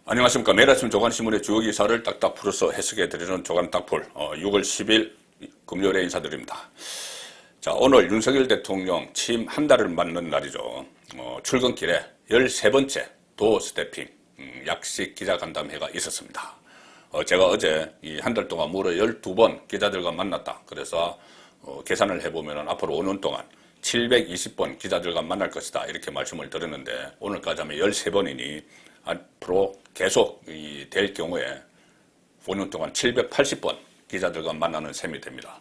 안녕하십니까. 매일 아침 조간신문의 주요 기사를 딱딱 풀어서 해석해드리는 조간딱풀 6월 10일 금요일에 인사드립니다. 자, 오늘 윤석열 대통령 취임 한 달을 맞는 날이죠. 출근길에 13번째 도어 스태핑 약식 기자간담회가 있었습니다. 제가 어제 이 한 달 동안 무려 12번 기자들과 만났다. 그래서 계산을 해보면 앞으로 5년 동안 720번 기자들과 만날 것이다. 이렇게 말씀을 드렸는데 오늘까지 하면 13번이니 앞으로 계속 될 경우에 5년 동안 780번 기자들과 만나는 셈이 됩니다.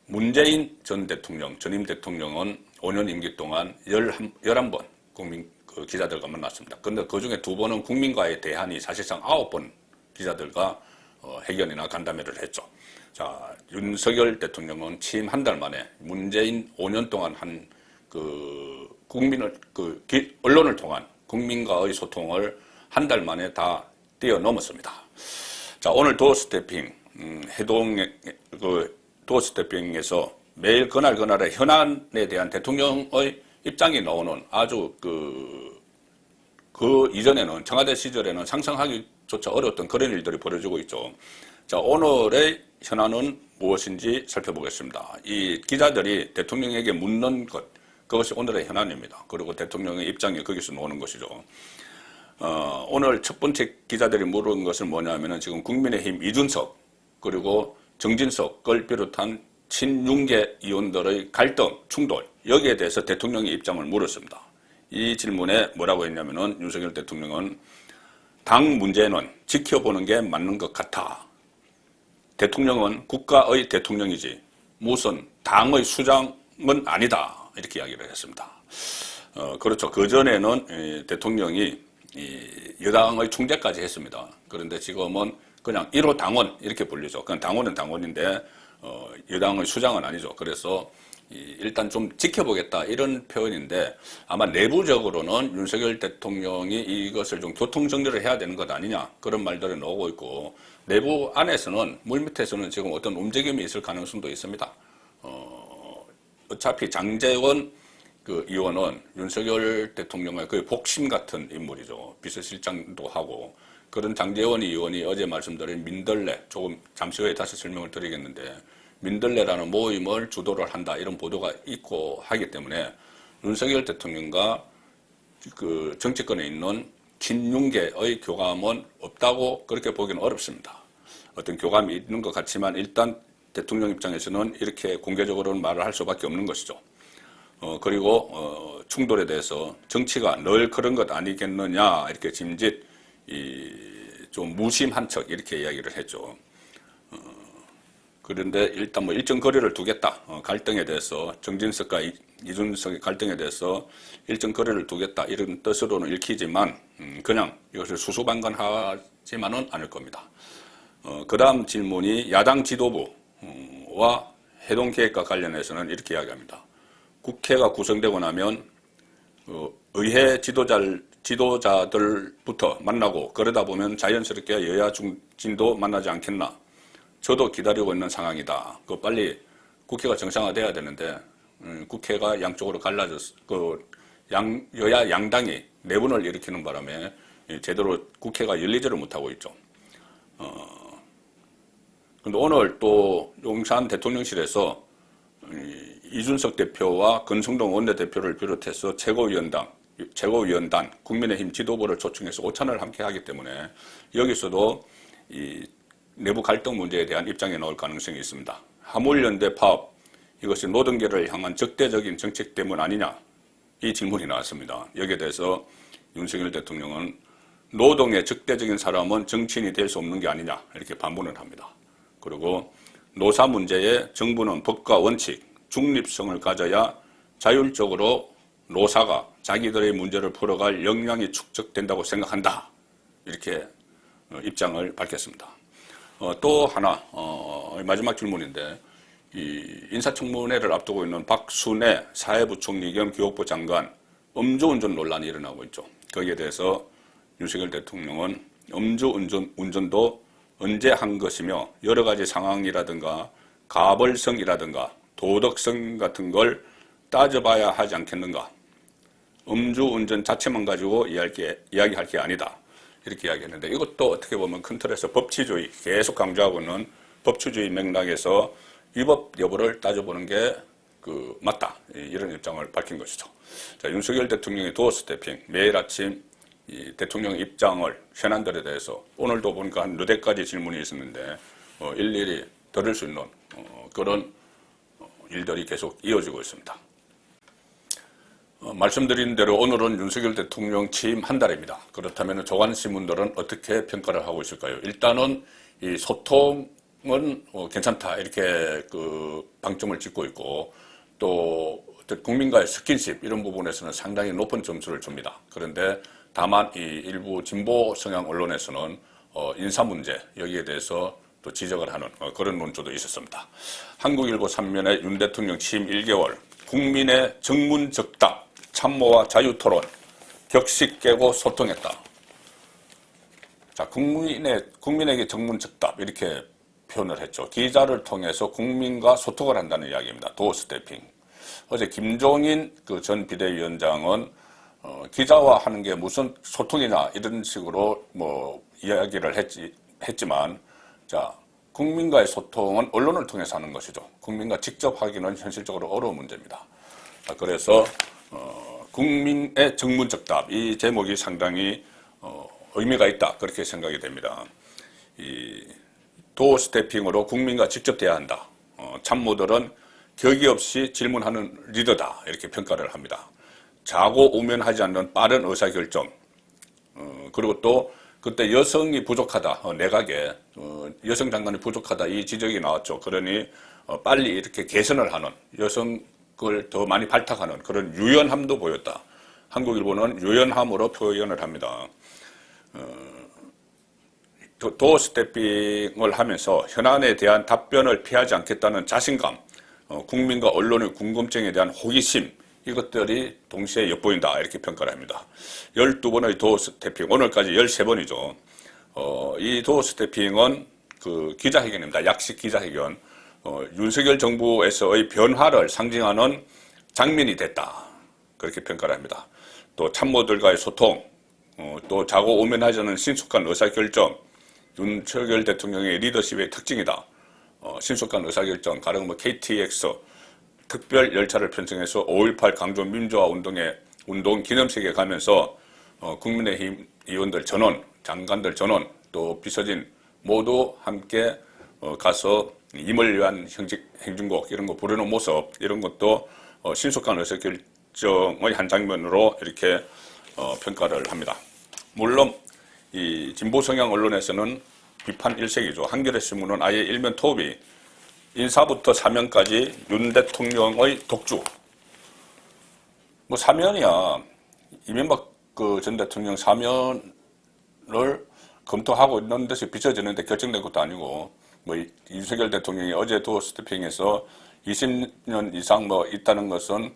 문재인 전 대통령, 전임 대통령은 5년 임기 동안 11번 기자들과 만났습니다. 그런데 그 중에 2번은 국민과의 대한이 사실상 9번 기자들과 회견이나 간담회를 했죠. 자, 윤석열 대통령은 취임 한 달 만에 문재인 5년 동안 한 언론을 통한 국민과의 소통을 한 달 만에 다 뛰어넘었습니다. 자, 오늘 도어 스태핑, 도어 스태핑에서 매일 그날의 현안에 대한 대통령의 입장이 나오는 아주 그 이전에는 청와대 시절에는 상상하기조차 어려웠던 그런 일들이 벌어지고 있죠. 자, 오늘의 현안은 무엇인지 살펴보겠습니다. 이 기자들이 대통령에게 묻는 것, 그것이 오늘의 현안입니다. 그리고 대통령의 입장이 거기서 나오는 것이죠. 오늘 첫 번째 기자들이 물은 것은 뭐냐면은 지금 국민의힘 이준석 그리고 정진석을 비롯한 친윤계 의원들의 갈등, 충돌, 여기에 대해서 대통령의 입장을 물었습니다. 이 질문에 뭐라고 했냐면은 윤석열 대통령은 당 문제는 지켜보는 게 맞는 것 같아. 대통령은 국가의 대통령이지 무슨 당의 수장은 아니다. 이렇게 이야기를 했습니다. 그렇죠. 그전에는 대통령이 여당의 총재까지 했습니다. 그런데 지금은 그냥 1호 당원 이렇게 불리죠. 그냥 당원은 당원인데 여당의 수장은 아니죠. 그래서 일단 좀 지켜보겠다 이런 표현인데 아마 내부적으로는 윤석열 대통령이 이것을 좀 교통정리를 해야 되는 것 아니냐 그런 말들이 나오고 있고 내부 안에서는 물밑에서는 지금 어떤 움직임이 있을 가능성도 있습니다. 어차피 장제원 의원은 윤석열 대통령의 거의 복심 같은 인물이죠. 비서실장도 하고 그런 장제원 의원이 어제 말씀드린 민들레 조금 잠시 후에 다시 설명을 드리겠는데 민들레라는 모임을 주도를 한다 이런 보도가 있고 하기 때문에 윤석열 대통령과 정치권에 있는 친윤계의 교감은 없다고 그렇게 보기는 어렵습니다. 어떤 교감이 있는 것 같지만 일단 대통령 입장에서는 이렇게 공개적으로는 말을 할 수밖에 없는 것이죠. 그리고 충돌에 대해서 정치가 늘 그런 것 아니겠느냐 이렇게 짐짓 좀 무심한 척 이렇게 이야기를 했죠. 그런데 일단 뭐 일정 거리를 두겠다. 갈등에 대해서 정진석과 이준석의 갈등에 대해서 일정 거리를 두겠다 이런 뜻으로는 읽히지만 그냥 이것을 수수방관하지만은 않을 겁니다. 그 다음 질문이 야당 지도부와 해동계획과 관련해서는 이렇게 이야기합니다. 국회가 구성되고 나면 의회 지도자들부터 만나고 그러다 보면 자연스럽게 여야 중진도 만나지 않겠나. 저도 기다리고 있는 상황이다. 빨리 국회가 정상화돼야 되는데 국회가 양쪽으로 갈라져서 여야 양당이 내분을 일으키는 바람에 제대로 국회가 열리지를 못하고 있죠. 근데 오늘 또 용산 대통령실에서 이준석 대표와 권성동 원내대표를 비롯해서 최고위원단, 국민의힘 지도부를 초청해서 오찬을 함께 하기 때문에 여기서도 이 내부 갈등 문제에 대한 입장이 나올 가능성이 있습니다. 화물연대 파업, 이것이 노동계를 향한 적대적인 정책 때문 아니냐 이 질문이 나왔습니다. 여기에 대해서 윤석열 대통령은 노동의 적대적인 사람은 정치인이 될 수 없는 게 아니냐 이렇게 반문을 합니다. 그리고 노사 문제에 정부는 법과 원칙, 중립성을 가져야 자율적으로 노사가 자기들의 문제를 풀어갈 역량이 축적된다고 생각한다. 이렇게 입장을 밝혔습니다. 또 하나 마지막 질문인데 이 인사청문회를 앞두고 있는 박순애 사회부총리 겸 교육부 장관 음주운전 논란이 일어나고 있죠. 거기에 대해서 윤석열 대통령은 음주운전도 언제 한 것이며 여러 가지 상황이라든가 가벌성이라든가 도덕성 같은 걸 따져봐야 하지 않겠는가. 음주운전 자체만 가지고 이야기할 게 아니다. 이렇게 이야기했는데 이것도 어떻게 보면 큰 틀에서 법치주의 계속 강조하고 있는 법치주의 맥락에서 위법 여부를 따져보는 게 맞다 이런 입장을 밝힌 것이죠. 자, 윤석열 대통령의 도어 스태핑 매일 아침 이 대통령 입장을 현안들에 대해서 오늘도 보니까 한 4대까지 질문이 있었는데 일일이 들을 수 있는 그런 일들이 계속 이어지고 있습니다. 말씀드린 대로 오늘은 윤석열 대통령 취임 한 달입니다. 그렇다면 조간신문들은 어떻게 평가를 하고 있을까요? 일단은 이 소통은 괜찮다 이렇게 방점을 찍고 있고 또 국민과의 스킨십 이런 부분에서는 상당히 높은 점수를 줍니다. 그런데 다만 이 일부 진보 성향 언론에서는 인사 문제 여기에 대해서 또 지적을 하는 그런 논조도 있었습니다. 한국일보 3면에 윤 대통령 취임 1개월 국민의 정문적답 참모와 자유토론 격식 깨고 소통했다. 자, 국민에게 정문적답 이렇게 표현을 했죠. 기자를 통해서 국민과 소통을 한다는 이야기입니다. 도어 스태핑. 어제 김종인 전 비대위원장은 기자와 하는 게 무슨 소통이냐 이런 식으로 이야기를 했지만 자, 국민과의 소통은 언론을 통해서 하는 것이죠. 국민과 직접 하기는 현실적으로 어려운 문제입니다. 그래서 국민의 정문적답 이 제목이 상당히 의미가 있다 그렇게 생각이 됩니다. 이 도어 스태핑으로 국민과 직접 대화한다 참모들은 격의 없이 질문하는 리더다 이렇게 평가를 합니다. 자고 우면하지 않는 빠른 의사결정 그리고 또 그때 여성이 부족하다 내각에 여성 장관이 부족하다 이 지적이 나왔죠. 그러니 빨리 이렇게 개선을 하는 여성을 더 많이 발탁하는 그런 유연함도 보였다. 한국일보는 유연함으로 표현을 합니다. 도어 스태핑을 하면서 현안에 대한 답변을 피하지 않겠다는 자신감 국민과 언론의 궁금증에 대한 호기심 이것들이 동시에 엿보인다 이렇게 평가를 합니다. 12번의 도어 스태핑 오늘까지 13번이죠. 이 도어 스태핑은 기자회견입니다. 약식 기자회견 윤석열 정부에서의 변화를 상징하는 장면이 됐다 그렇게 평가를 합니다. 또 참모들과의 소통 또 자고 오면하지 않는 신속한 의사결정 윤석열 대통령의 리더십의 특징이다. 신속한 의사결정 가령 KTX 특별 열차를 편성해서 5.18 강조 민주화 운동 기념식에 가면서 국민의힘 의원들 전원, 장관들 전원, 또 비서진 모두 함께 가서 임을 위한 행진곡 이런 거 부르는 모습 이런 것도 신속한 의사결정의 한 장면으로 이렇게 평가를 합니다. 물론 이 진보 성향 언론에서는 비판 일색이죠. 한겨레 신문은 아예 일면 톱이 인사부터 사면까지 윤 대통령의 독주. 사면이야. 이명박 전 대통령 사면을 검토하고 있는 듯이 비춰지는데 결정된 것도 아니고, 윤석열 대통령이 어제 도어 스태핑에서 20년 이상 있다는 것은,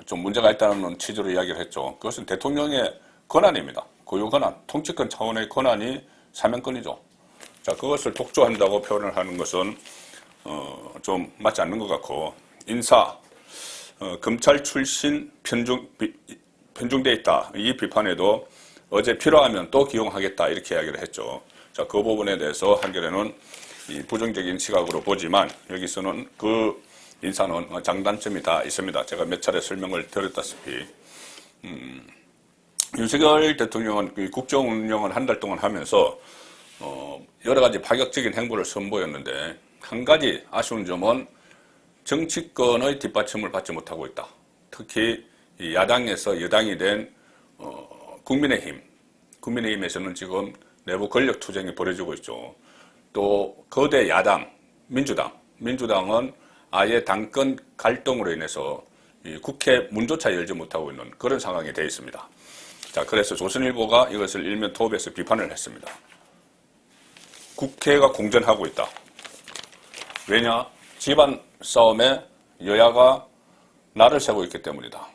좀 문제가 있다는 취지로 이야기를 했죠. 그것은 대통령의 권한입니다. 고유 권한, 통치권 차원의 권한이 사면권이죠. 자, 그것을 독주한다고 표현을 하는 것은 좀 맞지 않는 것 같고 인사, 검찰 출신 편중돼 있다. 이 비판에도 어제 필요하면 또 기용하겠다 이렇게 이야기를 했죠. 자, 그 부분에 대해서 한겨레는 이 부정적인 시각으로 보지만 여기서는 그 인사는 장단점이 다 있습니다. 제가 몇 차례 설명을 드렸다시피 윤석열 대통령은 국정 운영을 한 달 동안 하면서 여러 가지 파격적인 행보를 선보였는데 한 가지 아쉬운 점은 정치권의 뒷받침을 받지 못하고 있다. 특히 이 야당에서 여당이 된 국민의힘에서는 지금 내부 권력 투쟁이 벌어지고 있죠. 또 거대 야당 민주당은 아예 당권 갈등으로 인해서 이 국회 문조차 열지 못하고 있는 그런 상황이 되어 있습니다. 자, 그래서 조선일보가 이것을 일면 톱에서 비판을 했습니다. 국회가 공전하고 있다. 왜냐? 집안 싸움에 여야가 날을 새고 있기 때문이다.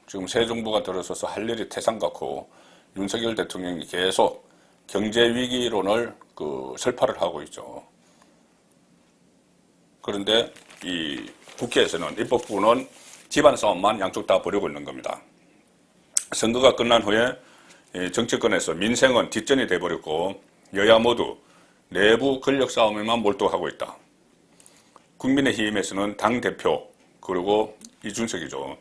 지금 새 정부가 들어서서 할 일이 태산 같고 윤석열 대통령이 계속 경제 위기론을 설파를 하고 있죠. 그런데 이 국회에서는 입법부는 집안 싸움만 양쪽 다 벌이고 있는 겁니다. 선거가 끝난 후에 정치권에서 민생은 뒷전이 돼버렸고 여야 모두 내부 권력 싸움에만 몰두하고 있다. 국민의힘에서는 당대표 그리고 이준석이죠.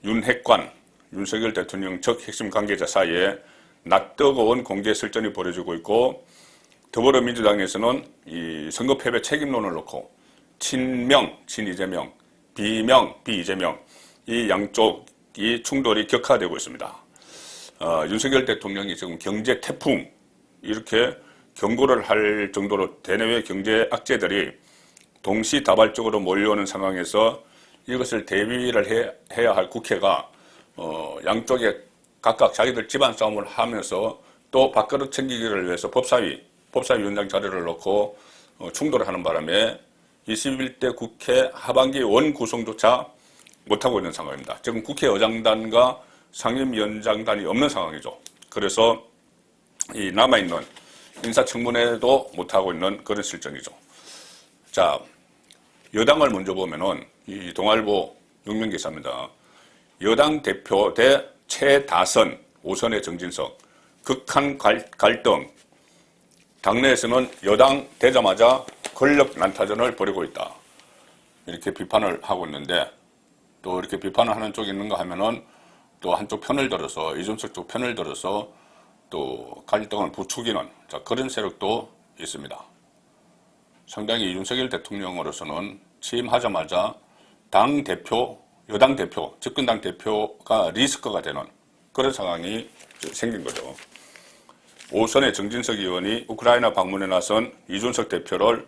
윤핵관, 윤석열 대통령 적 핵심 관계자 사이에 낯뜨거운 공개 설전이 벌어지고 있고 더불어민주당에서는 이 선거 패배 책임론을 놓고 친명, 친이재명, 비명, 비이재명 이 양쪽이 충돌이 격화되고 있습니다. 윤석열 대통령이 지금 경제 태풍 이렇게 경고를 할 정도로 대내외 경제 악재들이 동시다발적으로 몰려오는 상황에서 이것을 대비를 해야 할 국회가 양쪽에 각각 자기들 집안 싸움을 하면서 또 밥그릇 챙기기를 위해서 법사위원장 자리를 놓고 충돌을 하는 바람에 21대 국회 하반기 원구성조차 못하고 있는 상황입니다. 지금 국회의장단과 상임위원장단이 없는 상황이죠. 그래서 이 남아있는 인사청문회도 못하고 있는 그런 실정이죠. 자, 여당을 먼저 보면은 이 동아일보 육면기사입니다. 여당 대표 대 최다선 5선의 정진석, 극한 갈등, 당내에서는 여당 되자마자 권력 난타전을 벌이고 있다. 이렇게 비판을 하고 있는데 또 이렇게 비판을 하는 쪽이 있는가 하면은 또 한쪽 편을 들어서 이준석 쪽 편을 들어서 또 갈등을 부추기는 그런 세력도 있습니다. 상당히 윤석열 대통령으로서는 취임하자마자 당 대표, 여당 대표, 집권당 대표가 리스크가 되는 그런 상황이 생긴 거죠. 오선의 정진석 의원이 우크라이나 방문에 나선 이준석 대표를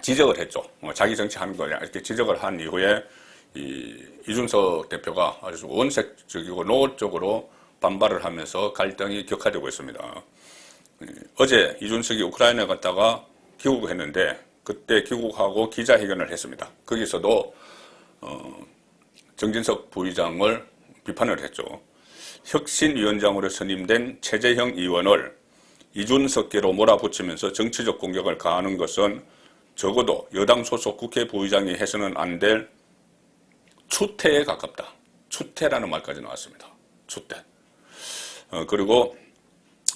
지적을 했죠. 자기 정치하는 거냐 이렇게 지적을 한 이후에 이준석 대표가 아주 원색적이고 노골적으로 반발을 하면서 갈등이 격화되고 있습니다. 어제 이준석이 우크라이나 갔다가 귀국했는데 그때 귀국하고 기자회견을 했습니다. 거기서도 정진석 부의장을 비판을 했죠. 혁신위원장으로 선임된 최재형 의원을 이준석계로 몰아붙이면서 정치적 공격을 가하는 것은 적어도 여당 소속 국회 부의장이 해서는 안 될 추태에 가깝다. 추태라는 말까지 나왔습니다. 추태. 그리고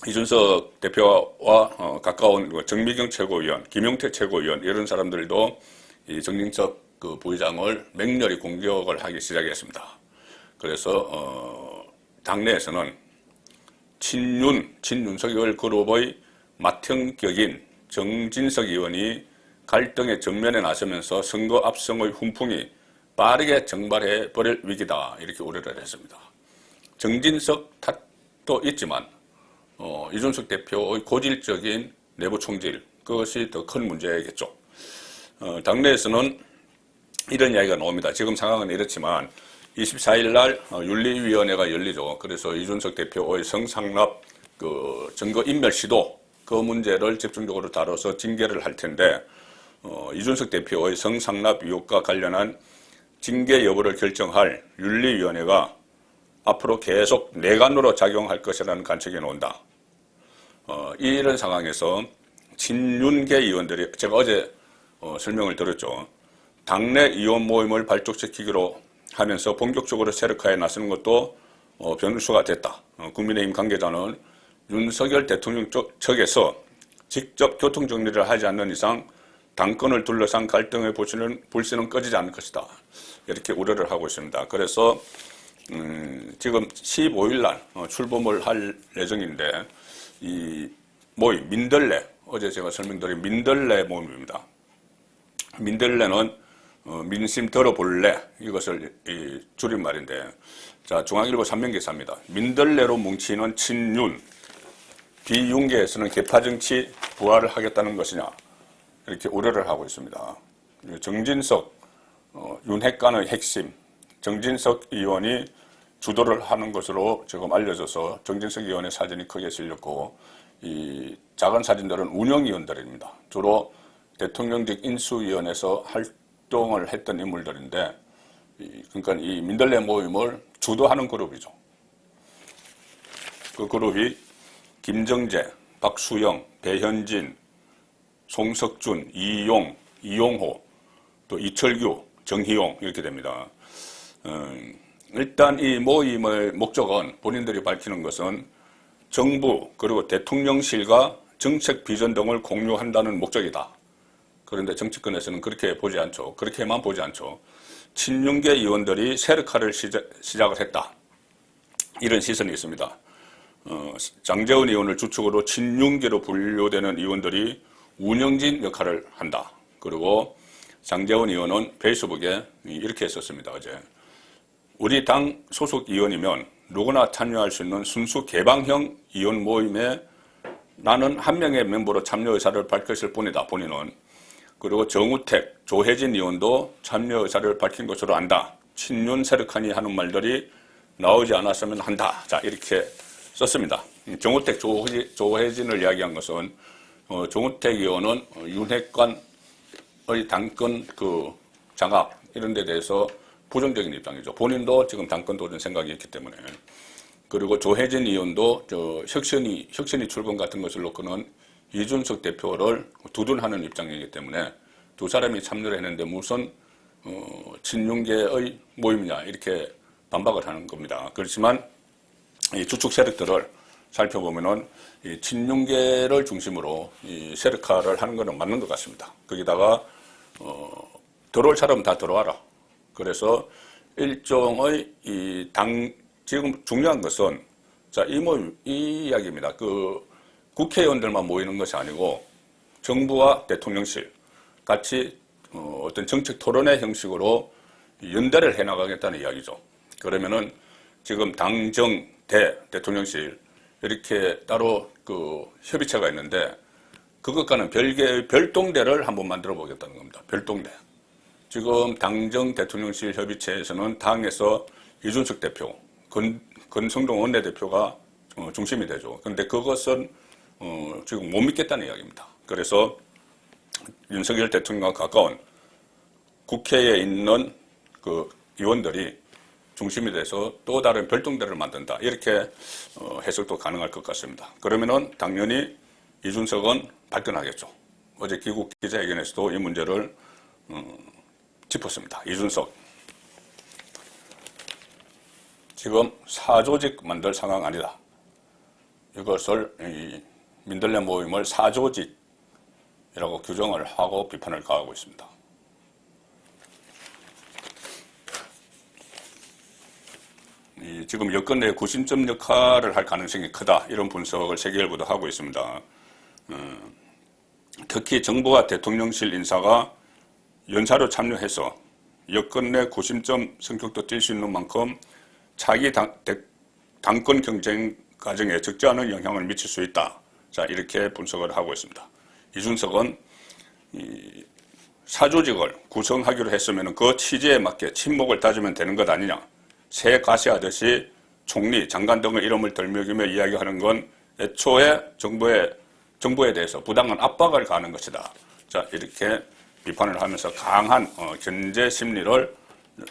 이준석 대표와 가까운 정미경 최고위원, 김용태 최고위원 이런 사람들도 이 정진석 그 부의장을 맹렬히 공격을 하기 시작했습니다. 그래서 당내에서는 친윤석열 그룹의 맏형격인 정진석 의원이 갈등의 전면에 나서면서 선거 압승의 훈풍이 빠르게 증발해버릴 위기다 이렇게 우려를 했습니다. 정진석 탓도 있지만 이준석 대표의 고질적인 내부 총질 그것이 더 큰 문제겠죠. 당내에서는 이런 이야기가 나옵니다. 지금 상황은 이렇지만 24일 날 윤리위원회가 열리죠. 그래서 이준석 대표의 성상납 그 증거인멸 시도 그 문제를 집중적으로 다뤄서 징계를 할 텐데 이준석 대표의 성상납 의혹과 관련한 징계 여부를 결정할 윤리위원회가 앞으로 계속 내관으로 작용할 것이라는 관측이 나온다. 이런 상황에서 친윤계 의원들이 제가 어제 설명을 드렸죠. 당내 의원 모임을 발족시키기로 하면서 본격적으로 세력화에 나서는 것도 변수가 됐다. 국민의힘 관계자는 윤석열 대통령 측에서 직접 교통정리를 하지 않는 이상 당권을 둘러싼 갈등의 불씨는 꺼지지 않을 것이다. 이렇게 우려를 하고 있습니다. 그래서 지금 15일 날 출범을 할 예정인데 이 모임 민들레 어제 제가 설명드린 민들레 모임입니다. 민들레는 민심 들어볼래 이것을 줄임말인데 자 중앙일보 3면 기사입니다. 민들레로 뭉치는 친윤 비윤계에서는 개파정치 부활을 하겠다는 것이냐 이렇게 우려를 하고 있습니다. 정진석 윤핵관의 핵심 정진석 의원이 주도를 하는 것으로 지금 알려져서 정진석 의원의 사진이 크게 실렸고 이 작은 사진들은 운영위원들입니다. 주로 대통령직 인수위원회에서 활동을 했던 인물들인데 그러니까 이 민들레 모임을 주도하는 그룹이죠. 그 그룹이 김정재, 박수영, 배현진, 송석준, 이용호, 또 이철규, 정희용 이렇게 됩니다. 일단 이 모임의 목적은 본인들이 밝히는 것은 정부 그리고 대통령실과 정책 비전 등을 공유한다는 목적이다. 그런데 정치권에서는 그렇게 보지 않죠. 그렇게만 보지 않죠. 친윤계 의원들이 세력화를 시작을 했다. 이런 시선이 있습니다. 장제원 의원을 주축으로 친윤계로 분류되는 의원들이 운영진 역할을 한다. 그리고 장제원 의원은 페이스북에 이렇게 썼습니다. 어제 우리 당 소속 의원이면 누구나 참여할 수 있는 순수 개방형 의원 모임에 나는 한 명의 멤버로 참여 의사를 밝혔을 뿐이다. 본인은. 그리고 정우택, 조혜진 의원도 참여 의사를 밝힌 것으로 안다. 친윤 세력하니 하는 말들이 나오지 않았으면 한다. 자, 이렇게 썼습니다. 정우택, 조혜진을 이야기한 것은 정우택 의원은 윤핵관의 당권 장악 이런 데 대해서 부정적인 입장이죠. 본인도 지금 당권 도전 생각이 있기 때문에. 그리고 조혜진 의원도 혁신이 출범 같은 것을 놓고는 이준석 대표를 두둔하는 입장이기 때문에 두 사람이 참여를 했는데 무슨 친윤계의 모임이냐 이렇게 반박을 하는 겁니다. 그렇지만 이 주축 세력들을 살펴보면은 이 친윤계를 중심으로 이 세력화를 하는 것은 맞는 것 같습니다. 거기다가 들어올 사람은 다 들어와라. 그래서 일종의 이 지금 중요한 것은 자, 이 이야기입니다. 국회의원들만 모이는 것이 아니고 정부와 대통령실 같이 어떤 정책 토론회 형식으로 연대를 해나가겠다는 이야기죠. 그러면은 지금 대통령실 이렇게 따로 협의체가 있는데 그것과는 별개의 별동대를 한번 만들어 보겠다는 겁니다. 별동대. 지금 대통령실 협의체에서는 당에서 이준석 대표, 권성동 원내대표가 중심이 되죠. 그런데 그것은 지금 못 믿겠다는 이야기입니다. 그래서 윤석열 대통령과 가까운 국회에 있는 의원들이 중심이 돼서 또 다른 별동대를 만든다. 이렇게 해석도 가능할 것 같습니다. 그러면은 당연히 이준석은 발끈하겠죠. 어제 귀국 기자회견에서도 이 문제를 짚었습니다. 이준석. 지금 사조직 만들 상황 아니다. 이것을 민들레 모임을 사조직이라고 규정을 하고 비판을 가하고 있습니다. 지금 여권 내 구심점 역할을 할 가능성이 크다. 이런 분석을 세계일보도 하고 있습니다. 특히 정부와 대통령실 인사가 연사로 참여해서 여권 내 구심점 성격도 띌 수 있는 만큼 차기 당권 경쟁 과정에 적지 않은 영향을 미칠 수 있다. 자, 이렇게 분석을 하고 있습니다. 이준석은 사조직을 구성하기로 했으면 그 취지에 맞게 친목을 따지면 되는 것 아니냐. 새 가시하듯이 총리, 장관 등의 이름을 들먹이며 이야기하는 건 애초에 정부에 대해서 부당한 압박을 가하는 것이다. 자, 이렇게 비판을 하면서 강한 견제 심리를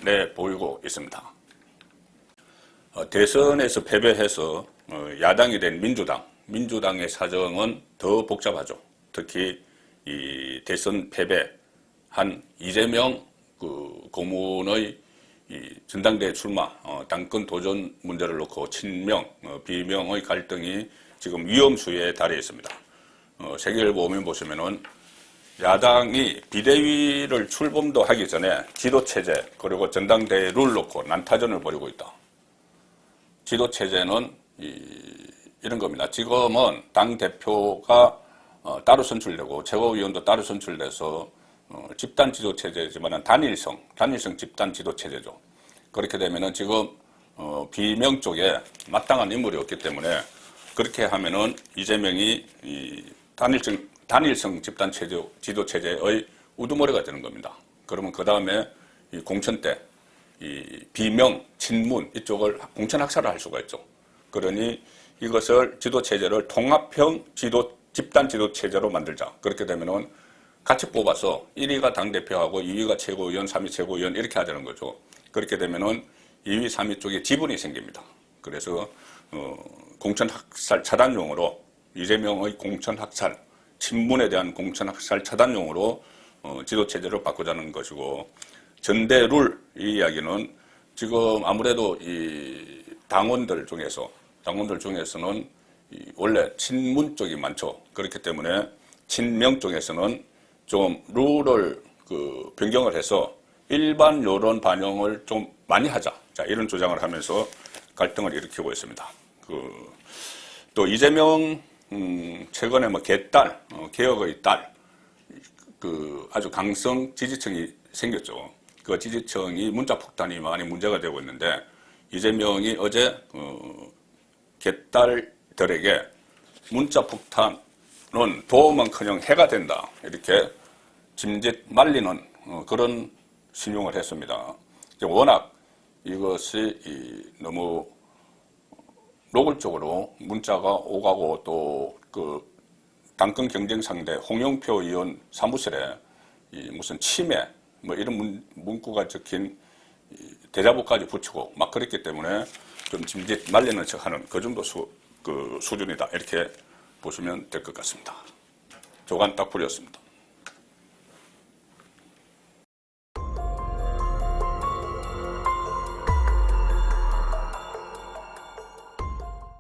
내보이고 있습니다. 대선에서 패배해서 야당이 된 민주당의 사정은 더 복잡하죠. 특히 이 대선 패배한 이재명 고문의 이 전당대회 출마, 당권 도전 문제를 놓고 친명, 비명의 갈등이 지금 위험수위에 달해 있습니다. 세계일보 오면 보시면은 야당이 비대위를 출범도 하기 전에 지도체제 그리고 전당대회 룰 놓고 난타전을 벌이고 있다. 지도체제는 이런 겁니다. 지금은 당대표가 따로 선출되고 최고위원도 따로 선출돼서 집단 지도체제지만 단일성 집단 지도체제죠. 그렇게 되면은 지금 비명 쪽에 마땅한 인물이 없기 때문에 그렇게 하면은 이재명이 이 단일성 집단 지도체제의 우두머리가 되는 겁니다. 그러면 그 다음에 이 공천 때 이 비명, 친문 이쪽을 공천 학살을 할 수가 있죠. 그러니 이것을 지도체제를 통합형 집단 지도체제로 만들자. 그렇게 되면은 같이 뽑아서 1위가 당대표하고 2위가 최고위원, 3위 최고위원 이렇게 하자는 거죠. 그렇게 되면은 2위, 3위 쪽에 지분이 생깁니다. 그래서 공천학살 차단용으로 이재명의 공천학살, 친문에 대한 공천학살 차단용으로 지도체제를 바꾸자는 것이고 전대룰 이 이야기는 지금 아무래도 이 당원들 중에서는 원래 친문 쪽이 많죠. 그렇기 때문에 친명 쪽에서는 좀 룰을 변경을 해서 일반 여론 반영을 좀 많이 하자. 자, 이런 주장을 하면서 갈등을 일으키고 있습니다. 또 이재명 최근에 뭐 개딸, 개혁의 딸, 아주 강성 지지층이 생겼죠. 그 지지층이 문자 폭탄이 많이 문제가 되고 있는데 이재명이 어제 개딸들에게 문자 폭탄은 도움은커녕 해가 된다 이렇게 짐짓 말리는 그런 신용을 했습니다. 워낙 이것이 너무 노골적으로 문자가 오가고 또 당권 경쟁 상대 홍영표 의원 사무실에 무슨 침해 뭐 이런 문구가 적힌 대자보까지 붙이고 막 그랬기 때문에 좀 짐짓 말리는 척하는 그 정도 수준이다 이렇게 보시면 될 것 같습니다. 조간 딱 부렸습니다.